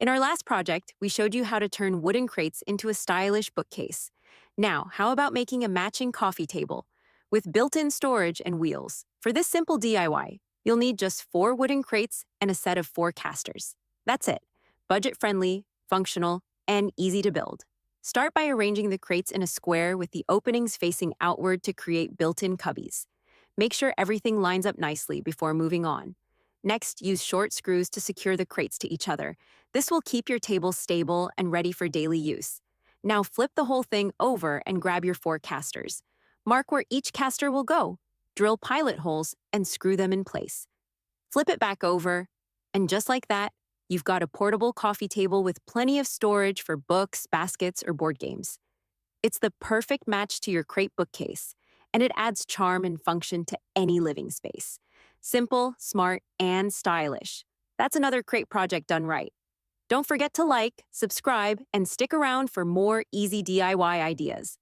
In our last project, we showed you how to turn wooden crates into a stylish bookcase. Now, how about making a matching coffee table with built-in storage and wheels? For this simple DIY, you'll need just 4 wooden crates and a set of 4 casters. That's it. Budget-friendly, functional, and easy to build. Start by arranging the crates in a square with the openings facing outward to create built-in cubbies. Make sure everything lines up nicely before moving on. Next, use short screws to secure the crates to each other. This will keep your table stable and ready for daily use. Now flip the whole thing over and grab your 4 casters. Mark where each caster will go, drill pilot holes, and screw them in place. Flip it back over, and just like that, you've got a portable coffee table with plenty of storage for books, baskets, or board games. It's the perfect match to your crate bookcase, and it adds charm and function to any living space. Simple, smart, and stylish. That's another crate project done right. Don't forget to like, subscribe, and stick around for more easy DIY ideas.